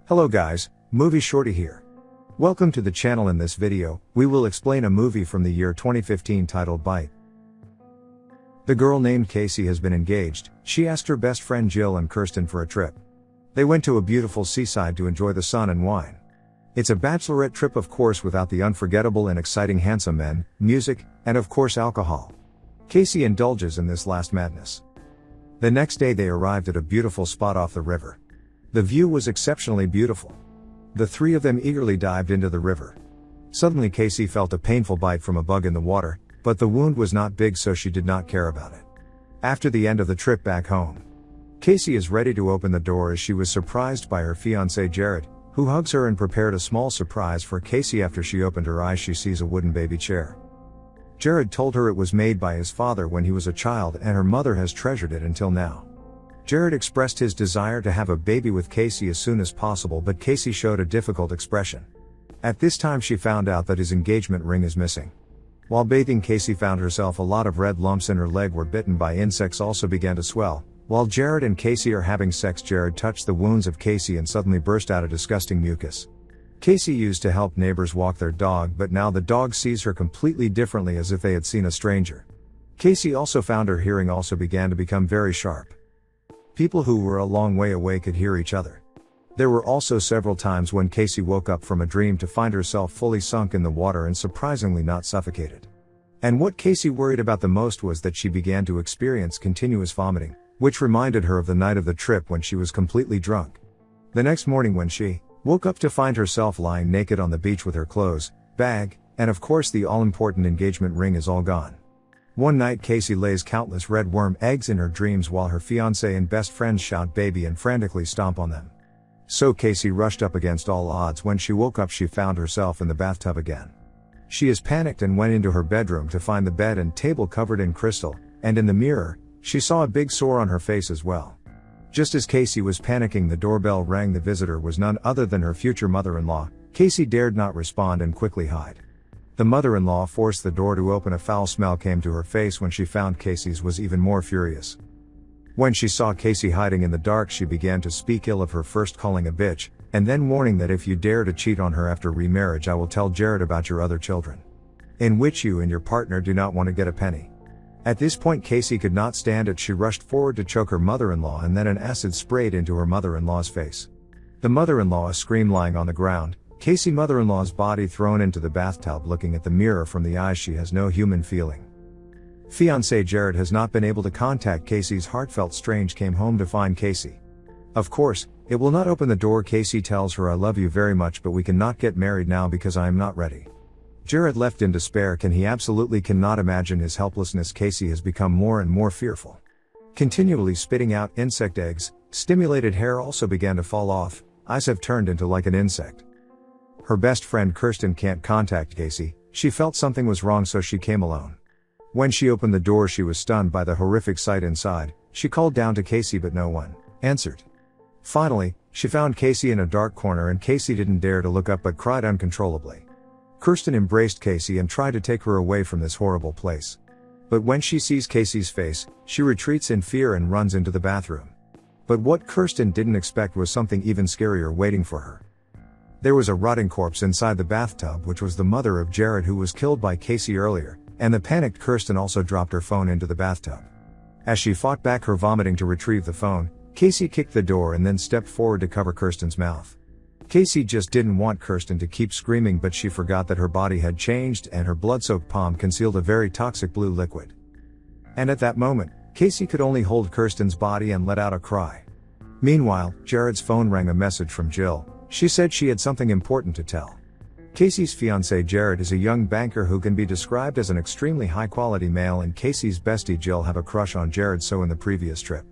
Hello guys, Movie Shorty here. Welcome to the channel. In this video, we will explain a movie from the year 2015 titled Bite. The girl named Casey has been engaged. She asked her best friend Jill and Kirsten for a trip. They went to a beautiful seaside to enjoy the sun and wine. It's a bachelorette trip, of course, without the unforgettable and exciting handsome men, music, and of course alcohol. Casey indulges in this last madness. The next day they arrived at a beautiful spot off the river. The view was exceptionally beautiful. The three of them eagerly dived into the river. Suddenly Casey felt a painful bite from a bug in the water, but the wound was not big, so she did not care about it. After the end of the trip back home, Casey is ready to open the door as she was surprised by her fiancé Jared, who hugs her and prepared a small surprise for Casey. After she opened her eyes, she sees a wooden baby chair. Jared told her it was made by his father when he was a child and her mother has treasured it until now. Jared expressed his desire to have a baby with Casey as soon as possible, but Casey showed a difficult expression. At this time she found out that his engagement ring is missing. While bathing, Casey found herself a lot of red lumps in her leg were bitten by insects also began to swell. While Jared and Casey are having sex, Jared touched the wounds of Casey and suddenly burst out a disgusting mucus. Casey used to help neighbors walk their dog, but now the dog sees her completely differently, as if they had seen a stranger. Casey also found her hearing also began to become very sharp. People who were a long way away could hear each other. There were also several times when Casey woke up from a dream to find herself fully sunk in the water and surprisingly not suffocated. And what Casey worried about the most was that she began to experience continuous vomiting, which reminded her of the night of the trip when she was completely drunk. The next morning when she woke up to find herself lying naked on the beach with her clothes, bag, and of course the all-important engagement ring is all gone. One night Casey lays countless red worm eggs in her dreams while her fiancé and best friends shout baby and frantically stomp on them. So Casey rushed up against all odds. When she woke up she found herself in the bathtub again. She is panicked and went into her bedroom to find the bed and table covered in crystal, and in the mirror, she saw a big sore on her face as well. Just as Casey was panicking, the doorbell rang. The visitor was none other than her future mother-in-law. Casey dared not respond and quickly hide. The mother-in-law forced the door to open. A foul smell came to her face when she found Casey's was even more furious. When she saw Casey hiding in the dark, she began to speak ill of her, first calling a bitch, and then warning that if you dare to cheat on her after remarriage, I will tell Jared about your other children, in which you and your partner do not want to get a penny. At this point Casey could not stand it. She rushed forward to choke her mother-in-law, and then an acid sprayed into her mother-in-law's face. The mother-in-law screamed, lying on the ground. Casey mother-in-law's body thrown into the bathtub. Looking at the mirror from the eyes, she has no human feeling. Fiancé Jared has not been able to contact Casey's heart felt strange, came home to find Casey. Of course, it will not open the door. Casey tells her, I love you very much, but we cannot get married now because I am not ready. Jared left in despair. He absolutely cannot imagine his helplessness. Casey has become more and more fearful, continually spitting out insect eggs. Stimulated hair also began to fall off. Eyes have turned into like an insect. Her best friend Kirsten can't contact Casey. She felt something was wrong, so she came alone. When she opened the door she was stunned by the horrific sight inside. She called down to Casey but no one answered. Finally, she found Casey in a dark corner, and Casey didn't dare to look up but cried uncontrollably. Kirsten embraced Casey and tried to take her away from this horrible place. But when she sees Casey's face, she retreats in fear and runs into the bathroom. But what Kirsten didn't expect was something even scarier waiting for her. There was a rotting corpse inside the bathtub, which was the mother of Jared, who was killed by Casey earlier, and the panicked Kirsten also dropped her phone into the bathtub. As she fought back her vomiting to retrieve the phone, Casey kicked the door and then stepped forward to cover Kirsten's mouth. Casey just didn't want Kirsten to keep screaming, but she forgot that her body had changed and her blood-soaked palm concealed a very toxic blue liquid. And at that moment, Casey could only hold Kirsten's body and let out a cry. Meanwhile, Jared's phone rang, a message from Jill. She said she had something important to tell. Casey's fiancé Jared is a young banker who can be described as an extremely high-quality male, and Casey's bestie Jill have a crush on Jared. So in the previous trip,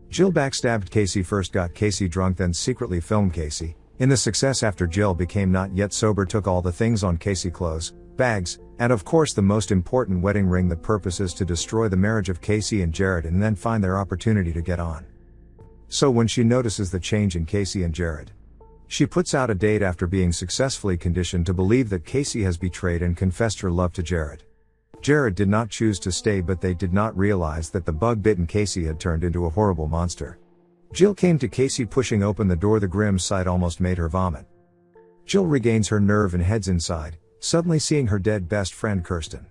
Jill backstabbed Casey, first got Casey drunk, then secretly filmed Casey. In the success after Jill became not yet sober, took all the things on Casey, clothes, bags, and of course the most important wedding ring. The purpose is to destroy the marriage of Casey and Jared and then find their opportunity to get on. So when she notices the change in Casey and Jared, she puts out a date after being successfully conditioned to believe that Casey has betrayed and confessed her love to Jared. Jared did not choose to stay, but they did not realize that the bug-bitten Casey had turned into a horrible monster. Jill came to Casey pushing open the door. The grim sight almost made her vomit. Jill regains her nerve and heads inside, suddenly seeing her dead best friend Kirsten.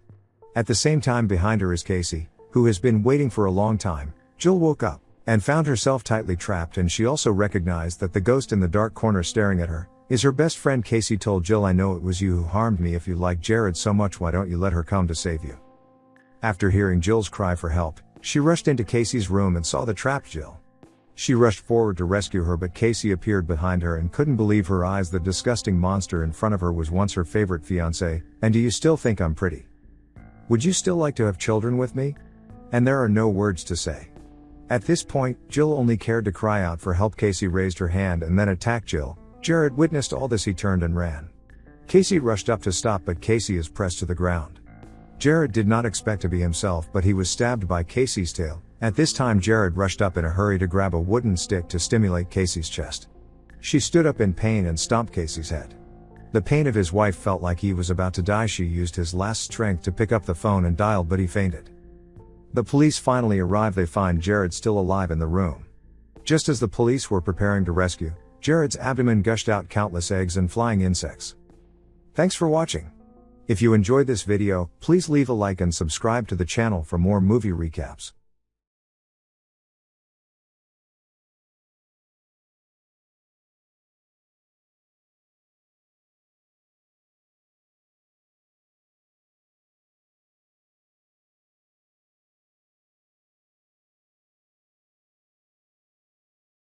At the same time behind her is Casey, who has been waiting for a long time. Jill woke up and found herself tightly trapped, and she also recognized that the ghost in the dark corner staring at her is her best friend. Casey told Jill, "I know it was you who harmed me. If you like Jared so much, why don't you let her come to save you?" After hearing Jill's cry for help, she rushed into Casey's room and saw the trapped Jill. She rushed forward to rescue her, but Casey appeared behind her and couldn't believe her eyes. The disgusting monster in front of her was once her favorite fiancé. "And do you still think I'm pretty? Would you still like to have children with me?" And there are no words to say. At this point, Jill only cared to cry out for help. Casey raised her hand and then attacked Jill. Jared witnessed all this. He turned and ran. Casey rushed up to stop, but Casey is pressed to the ground. Jared did not expect to be himself, but he was stabbed by Casey's tail. At this time, Jared rushed up in a hurry to grab a wooden stick to stimulate Casey's chest. She stood up in pain and stomped Casey's head. The pain of his wife felt like he was about to die. She used his last strength to pick up the phone and dial, but he fainted. The police finally arrive. They find Jared still alive in the room. Just as the police were preparing to rescue, Jared's abdomen gushed out countless eggs and flying insects. Thanks for watching. If you enjoyed this video, please leave a like and subscribe to the channel for more movie recaps.